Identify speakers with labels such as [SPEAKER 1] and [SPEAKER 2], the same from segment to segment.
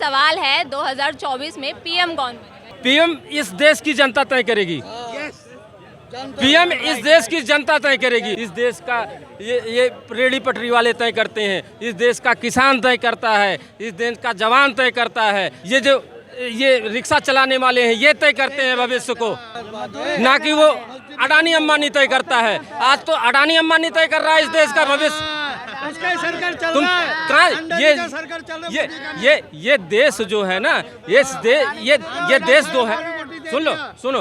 [SPEAKER 1] सवाल है 2024 में पीएम कौन बनेगा?
[SPEAKER 2] पीएम इस देश की जनता तय करेगी। पीएम इस देश की जनता तय करेगी। इस देश का ये रेडी पटरी वाले तय करते हैं, इस देश का किसान तय करता है, इस देश का जवान तय करता है, ये रिक्शा चलाने वाले हैं ये तय करते हैं भविष्य को, ना कि वो अडानी अंबानी तय करता है। आज तो अडानी अंबानी तय कर रहा है इस देश का भविष्य। तुम ये देश जो है ना, ये देश दो है। सुनो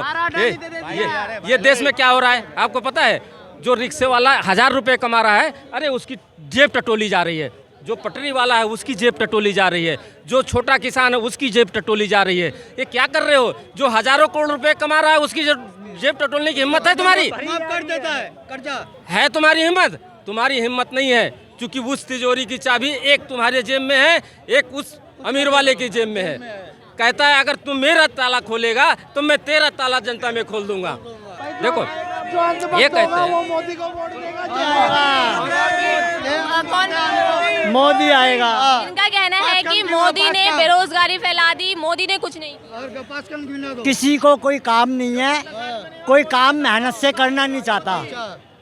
[SPEAKER 2] ये देश में क्या हो रहा है आपको पता है? जो रिक्शे वाला 1000 रुपए कमा रहा है, अरे उसकी जेब टटोली जा रही है। जो पटरी वाला है उसकी जेब टटोली जा रही है। जो छोटा किसान है उसकी जेब टटोली जा रही है। ये क्या कर रहे हो? जो हजारों करोड़ रुपए कमा रहा है उसकी जेब टटोलने की हिम्मत है तुम्हारी?
[SPEAKER 3] माफ कर देता है कर्जा।
[SPEAKER 2] है तुम्हारी हिम्मत? तुम्हारी हिम्मत नहीं है, क्योंकि उस तिजोरी की चाबी एक तुम्हारे जेब में है, एक उस अमीर वाले की जेब में है। कहता है अगर तुम मेरा ताला खोलेगा तो मैं तेरा ताला जनता में खोल दूंगा। देखो ये कहते हैं
[SPEAKER 3] वो मोदी को वोट देगा।
[SPEAKER 1] कौन?
[SPEAKER 3] मोदी आएगा।
[SPEAKER 1] इनका कहना है कि मोदी ने बेरोजगारी फैला दी, मोदी ने कुछ नहीं किया।
[SPEAKER 4] किसी को कोई काम नहीं है, कोई काम मेहनत से करना नहीं चाहता,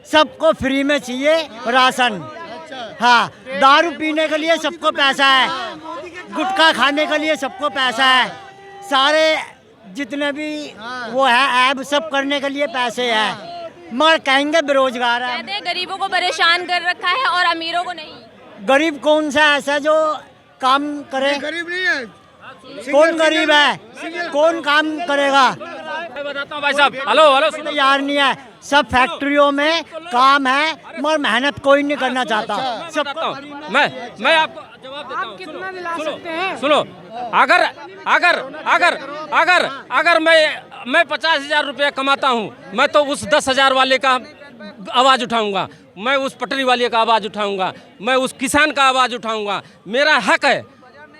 [SPEAKER 4] सबको फ्री में चाहिए राशन। हाँ, दारू पीने के लिए सबको पैसा है, गुटखा खाने के लिए सबको पैसा है, सारे जितने भी वो है ऐब सब करने के लिए पैसे हैं, मगर कहेंगे बेरोजगार है।
[SPEAKER 1] कहते हैं गरीबों को परेशान कर रखा है और अमीरों को नहीं।
[SPEAKER 4] गरीब कौन सा ऐसा जो काम करे?
[SPEAKER 3] गरीब नहीं है।
[SPEAKER 4] कौन गरीब है? कौन काम करेगा?
[SPEAKER 2] मैं बताता हूँ भाई साहब। हेलो सुनो
[SPEAKER 4] यार नहीं है, सब फैक्ट्रियों में काम है मगर मेहनत कोई नहीं करना चाहता। सब
[SPEAKER 2] बताता हूँ मैं आपको जवाब देता हूँ।
[SPEAKER 3] कितना दिला सकते हैं?
[SPEAKER 2] सुनो, अगर मैं 50,000 रुपया कमाता हूँ, मैं तो उस 10,000 वाले का आवाज़ उठाऊंगा, मैं उस पटरी वाले का आवाज़ उठाऊंगा, मैं उस किसान का आवाज़ उठाऊंगा। मेरा हक है।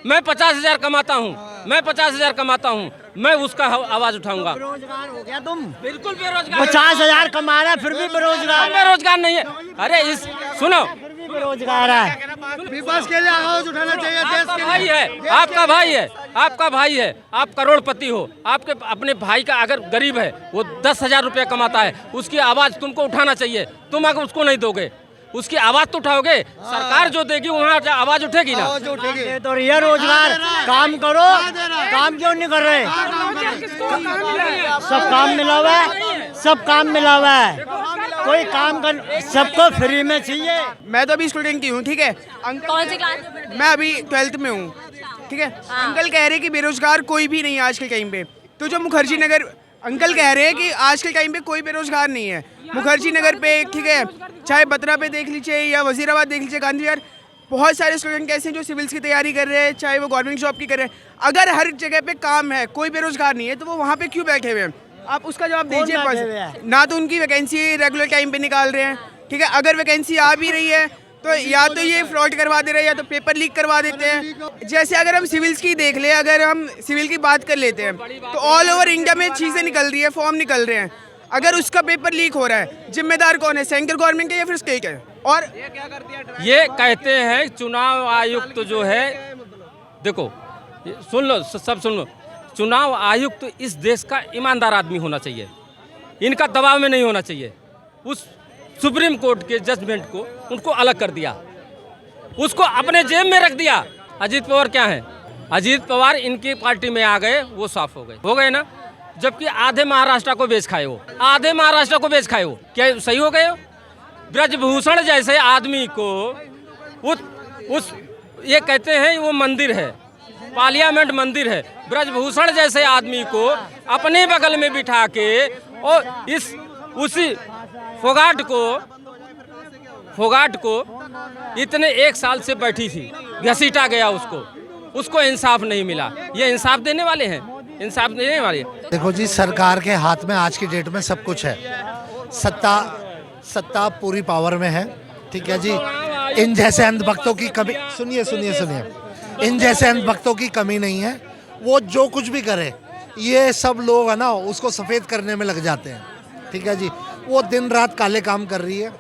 [SPEAKER 2] मैं 50,000 कमाता हूँ, मैं उसका आवाज़ उठाऊंगा।
[SPEAKER 4] बेरोजगार हो गया तुम?
[SPEAKER 2] बिल्कुल बेरोजगार।
[SPEAKER 4] 50,000 कमा रहा है फिर भी बेरोजगार।
[SPEAKER 2] बेरोजगार नहीं है। अरे सुनो,
[SPEAKER 4] बेरोजगार है।
[SPEAKER 3] विकास के लिए आवाज उठाना चाहिए देश के
[SPEAKER 2] भाई
[SPEAKER 3] लिए।
[SPEAKER 2] है, आपका भाई है, आप करोड़पति हो, आपके अपने भाई का अगर गरीब है, वो 10,000 रुपया कमाता है, उसकी आवाज़ तुमको उठाना चाहिए। तुम अगर उसको नहीं दोगे, उसकी आवाज़ तो उठाओगे। सरकार जो देगी वहाँ आवाज़ उठेगी ना।
[SPEAKER 4] ये तो ये रोजगार काम करो, काम क्यों नहीं कर रहे? सब काम मिला हुआ है, सब काम मिला हुआ है, कोई काम कर, सबको फ्री में चाहिए।
[SPEAKER 5] मैं तो अभी स्टूडेंट की हूँ, ठीक है।
[SPEAKER 1] कौन सी क्लास में पढ़ते हैं?
[SPEAKER 5] मैं अभी 12th में हूँ, ठीक है। अंकल कह रहे हैं कि बेरोजगार कोई भी नहीं है आज के टाइम पे। तो जो मुखर्जी नगर अंकल कह रहे हैं कि आज के टाइम पे कोई बेरोजगार नहीं है। मुखर्जी नगर पे, ठीक है, चाहे बत्रा पे देख लीजिए या वजीराबाद देख लीजिए, गांधी यार, बहुत सारे स्टूडेंट ऐसे हैं जो सिविल्स की तैयारी कर रहे हैं, चाहे वो गवर्नमेंट जॉब की कर रहे हैं। अगर हर जगह पे काम है, कोई बेरोजगार नहीं है, तो वो वहाँ पे क्यों बैठे हुए हैं? आप उसका जवाब दीजिए। ना तो उनकी वैकेंसी रेगुलर टाइम पे निकाल रहे हैं, ठीक है। अगर वैकेंसी आ भी रही है तो या तो ये फ्रॉड करवा दे रहे हैं या तो पेपर लीक करवा देते हैं। जैसे अगर हम सिविल्स की देख ले, अगर हम सिविल की बात कर लेते हैं तो ऑल ओवर इंडिया में चीज़ें निकल रही है, फॉर्म निकल रहे हैं। अगर उसका पेपर लीक हो रहा है, जिम्मेदार कौन है? सेंट्रल गवर्नमेंट है या फिर स्टेट है? और
[SPEAKER 2] ये कहते हैं चुनाव आयुक्त जो है, देखो सुन लो, सब सुन लो, चुनाव आयुक्त इस देश का ईमानदार आदमी होना चाहिए, इनका दबाव में नहीं होना चाहिए। उस सुप्रीम कोर्ट के जजमेंट को उनको अलग कर दिया, उसको अपने जेब में रख दिया। अजीत पवार क्या है? अजीत पवार इनकी पार्टी में आ गए, वो साफ हो गए ना। जबकि आधे महाराष्ट्र को बेच खाए वो, क्या सही हो गए हो? ब्रजभूषण जैसे आदमी को उस ये कहते हैं वो मंदिर है, पार्लियामेंट मंदिर है। ब्रजभूषण जैसे आदमी को अपने बगल में बिठा के और उसी फोगाट को इतने 1 साल से बैठी थी, घसीटा गया उसको इंसाफ नहीं मिला। ये इंसाफ देने वाले हैं? इंसाफ देने वाले?
[SPEAKER 6] देखो जी, सरकार के हाथ में आज की डेट में सब कुछ है। सत्ता पूरी पावर में है, ठीक है जी। इन जैसे अंधभक्तों की कमी, सुनिए, इन जैसे अंधभक्तों की कमी नहीं है। वो जो कुछ भी करे, ये सब लोग है ना उसको सफ़ेद करने में लग जाते हैं, ठीक है जी। वो दिन रात काले काम कर रही है,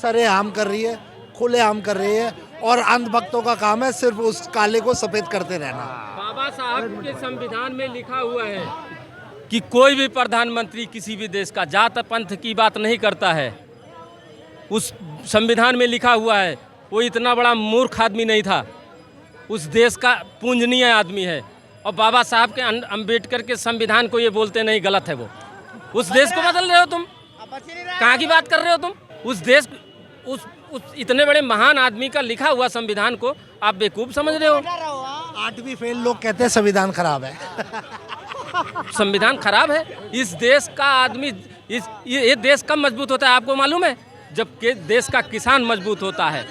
[SPEAKER 6] सरेआम कर रही है, खुलेआम कर रही है, और अंधभक्तों का काम है सिर्फ उस काले को सफेद करते रहना।
[SPEAKER 2] बाबा साहब के संविधान में लिखा हुआ है कि कोई भी प्रधानमंत्री किसी भी देश का जात पंथ की बात नहीं करता है। उस संविधान में लिखा हुआ है। वो इतना बड़ा मूर्ख आदमी नहीं था, उस देश का पूजनीय आदमी है। और बाबा साहब के अम्बेडकर के संविधान को ये बोलते नहीं, गलत है वो। उस देश को बदल रहे हो तुम, कहाँ की बात कर रहे हो तुम? उस देश उस इतने बड़े महान आदमी का लिखा हुआ संविधान को आप बेवकूफ़ समझ रहे हो।
[SPEAKER 6] 8वीं फेल लोग कहते हैं संविधान खराब है।
[SPEAKER 2] संविधान खराब है? इस देश का आदमी ये देश कब मजबूत होता है आपको मालूम है? जबकि देश का किसान मजबूत होता है,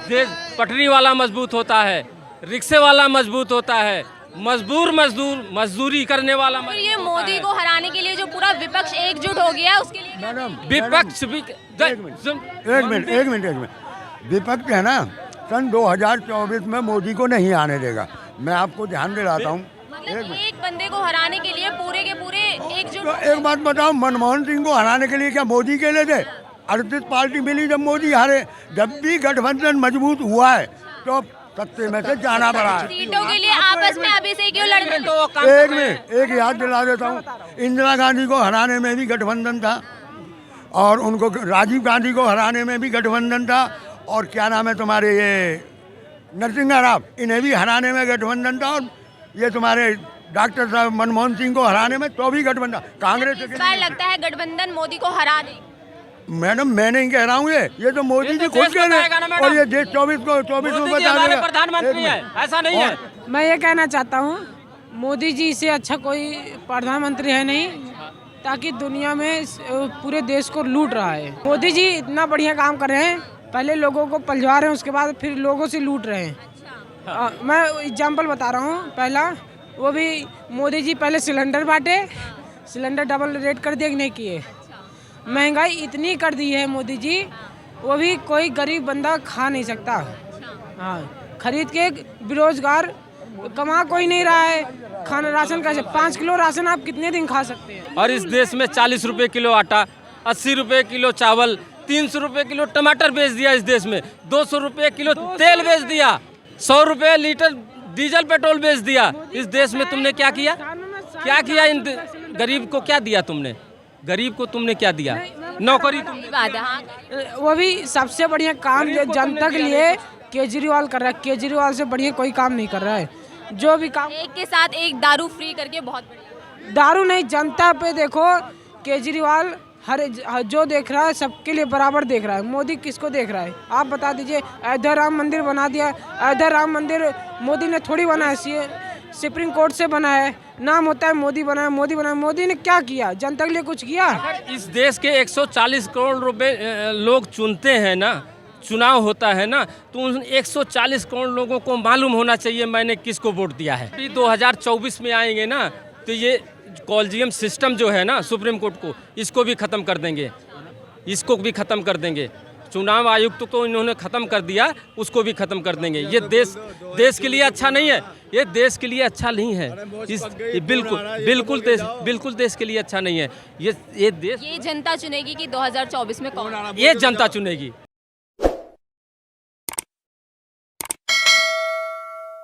[SPEAKER 2] देश पटरी वाला मजबूत होता है, रिक्शे वाला मजबूत होता है, मजदूरी करने वाला।
[SPEAKER 1] फिर ये मोदी को हराने के लिए जो पूरा विपक्ष एकजुट हो गया उसके लिए
[SPEAKER 2] विपक्ष भी
[SPEAKER 7] एक मिनट विपक्ष है ना, सन 2024 में मोदी को नहीं आने देगा। मैं आपको ध्यान दिलाता हूँ,
[SPEAKER 1] मतलब एक बंदे को हराने के लिए पूरे के पूरे एकजुट।
[SPEAKER 7] तो एक बात बताओ, मनमोहन सिंह को हराने के लिए क्या मोदी के लिए थे? 38 पार्टी मिली जब मोदी हारे। जब भी गठबंधन मजबूत हुआ है तो सत्ते में से जाना पड़ा है।
[SPEAKER 1] सीटों के लिए आपस में अभी से क्यों लड़ रहे?
[SPEAKER 7] एक याद दिला देता हूँ, इंदिरा गांधी को हराने में भी गठबंधन था, और उनको राजीव गांधी को हराने में भी गठबंधन था, और क्या नाम है तुम्हारे ये नरसिंह राव, इन्हें भी हराने में गठबंधन था, और ये तुम्हारे डॉक्टर साहब मनमोहन सिंह को हराने में तो भी गठबंधन। कांग्रेस
[SPEAKER 1] इस बार लगता है गठबंधन मोदी को हरा दे।
[SPEAKER 7] मैडम मैं नहीं कह रहा हूँ, ये तो मोदी जी खुद कह रहे हैं, और ये देश 24 में बता देगा।
[SPEAKER 2] प्रधानमंत्री है, ऐसा नहीं है।
[SPEAKER 8] मैं ये कहना चाहता हूँ, मोदी जी से अच्छा कोई प्रधानमंत्री है नहीं, ताकि दुनिया में पूरे देश को लूट रहा है। मोदी जी इतना बढ़िया काम कर रहे हैं, पहले लोगों को पलझा रहे हैं, उसके बाद फिर लोगों से लूट रहे हैं। मैं एग्जाम्पल बता रहा हूँ। पहला वो भी मोदी जी पहले सिलेंडर बांटे, सिलेंडर डबल रेट कर दिए कि नहीं किए। महंगाई इतनी कर दी है मोदी जी, वो भी कोई गरीब बंदा खा नहीं सकता। हाँ, खरीद के बेरोजगार कमा कोई नहीं रहा है। खाना राशन कैसे 5 किलो राशन आप कितने दिन खा सकते हैं?
[SPEAKER 2] और इस देश में 40 रुपए किलो आटा, 80 रुपए किलो चावल, 300 रुपए किलो टमाटर बेच दिया इस देश में, 200 रुपए किलो तेल बेच दिया, 100 रुपए लीटर डीजल पेट्रोल बेच दिया। इस देश में तुमने क्या किया? क्या किया? इन गरीब को क्या दिया तुमने? गरीब को तुमने क्या दिया? नौकरी तुमने।
[SPEAKER 1] बात है, हाँ।
[SPEAKER 8] वो भी सबसे बढ़िया काम जो जनता के लिए केजरीवाल कर रहा है। केजरीवाल से बढ़िया कोई काम नहीं कर रहा है। जो भी काम,
[SPEAKER 1] एक के साथ एक दारू फ्री करके बहुत बढ़िया।
[SPEAKER 8] दारू नहीं, जनता पे देखो, केजरीवाल हर जो देख रहा है सबके लिए बराबर देख रहा है। मोदी किसको देख रहा है? आप बता दीजिए। अयोध्या राम मंदिर बना दिया। अयोध्या राम मंदिर मोदी ने थोड़ी बनाया, सुप्रीम कोर्ट से बनाया है। नाम होता है मोदी बनाया, मोदी बनाया। मोदी ने क्या किया? जनता के लिए कुछ किया?
[SPEAKER 2] इस देश के 140 करोड़ रुपए लोग चुनते हैं ना, चुनाव होता है ना, तो उन 140 करोड़ लोगों को मालूम होना चाहिए मैंने किसको वोट दिया है। 2024 में आएंगे ना, तो ये कॉलेजियम सिस्टम जो है ना सुप्रीम कोर्ट को, इसको भी ख़त्म कर देंगे, इसको भी ख़त्म कर देंगे। चुनाव आयुक्त तो इन्होंने ख़त्म कर दिया, उसको भी ख़त्म कर देंगे। ये देश के लिए अच्छा नहीं है, ये देश के लिए अच्छा नहीं है। बिल्कुल देश के लिए अच्छा नहीं है। ये देश,
[SPEAKER 1] ये जनता चुनेगी कि 2024 में कौन?
[SPEAKER 2] ये जनता चुनेगी।